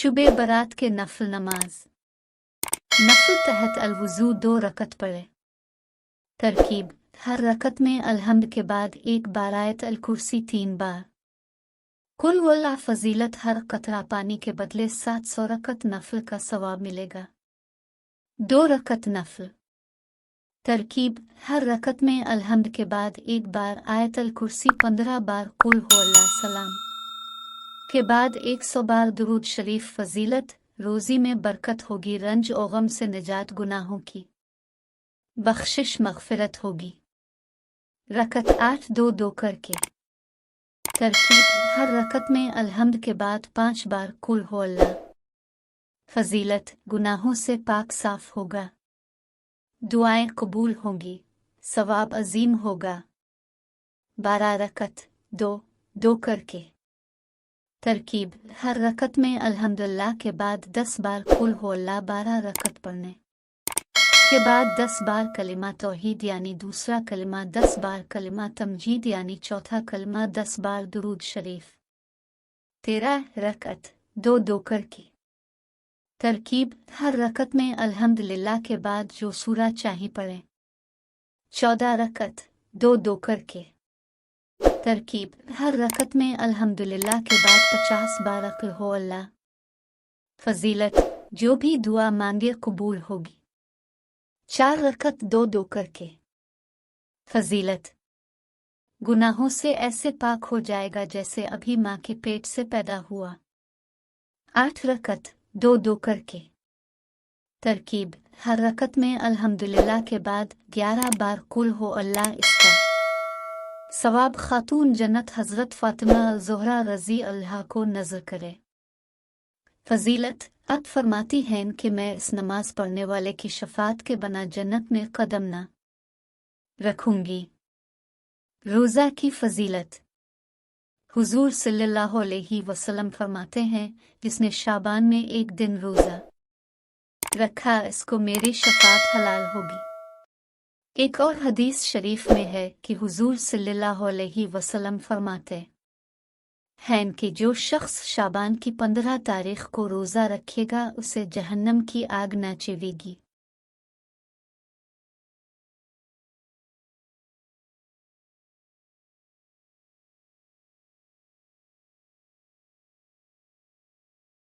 शुब बारात के नफल नमाज। नफल तहत अलवुजू 2 रकत पढ़े। तरकीब: हर रकत में अलहम्द के बाद एक बार आयत अल कुर्सी 3 बार। कुल वल्लाह फजीलत: हर कतरा पानी के बदले 700 रकत नफल का सवाब मिलेगा। 2 रकत नफल। तरकीब: हर रकत में अलहम्द के बाद एक बार आयत अल कुर्सी 15 बार कुल हुवल्लाह सलाम के बाद 100 बार दुरूद शरीफ। फजीलत: रोज़ी में बरकत होगी, रंज और गम से निजात, गुनाहों की बख्शिश मग़फ़िरत होगी। रकत 8 2 करके। तरकीब: हर रकत में अलहम्द के बाद 5 बार कुल हो अल्लाह। फजीलत: गुनाहों से पाक साफ होगा, दुआएं कबूल होंगी, सवाब अजीम होगा। 12 रकत 2 2 करके। तरकीब: हर रकत में अल्हम्दुलिल्लाह के बाद 10 बार कुल हो अल्लाह। 12 रकत पढ़ने के बाद 10 बार कलिमा तौहीद यानी दूसरा कलिमा, 10 बार कलिमा तमजीद यानी चौथा कलिमा, 10 बार दुरूद शरीफ। 13 रकत 2 2 करके। तरकीब: हर रकत में अल्हम्दुलिल्लाह के बाद जो सूरा चाहे पढ़ें। 14 रकत 2 2 करके। तरकीब: हर रकत में अल्हम्दुलिल्लाह के बाद 50 बार अक़्ल हो अल्लाह। फजीलत: जो भी दुआ मांगे कबूल होगी। 4 रकत 2 2 करके। फजीलत: गुनाहों से ऐसे पाक हो जाएगा जैसे अभी माँ के पेट से पैदा हुआ। 8 रकत 2 2 करके। तरकीब: हर रकत में अल्हम्दुलिल्लाह के बाद 11 बार कुल हो अल्लाह। इसका सवाब खातून जन्नत हज़रत फ़ातिमा ज़ोहरा रज़ी अल्लाह को नज़र करे। फजीलत: अब फरमाती हैं कि मैं इस नमाज पढ़ने वाले की शफ़ात के बना जन्नत में कदम न रखूंगी। रोज़ा की फजीलत: हुज़ूर सल्लल्लाहु अलैहि वसल्लम फरमाते हैं, जिसने शाबान में एक दिन रोज़ा रखा, इसको मेरी शफ़ात हलाल होगी। एक और हदीस शरीफ में है कि हुज़ूर सल्लल्लाहु अलैहि वसल्लम फरमाते हैं कि जो शख्स शाबान की 15 तारीख को रोज़ा रखेगा उसे जहन्नम की आग न चेवेगी।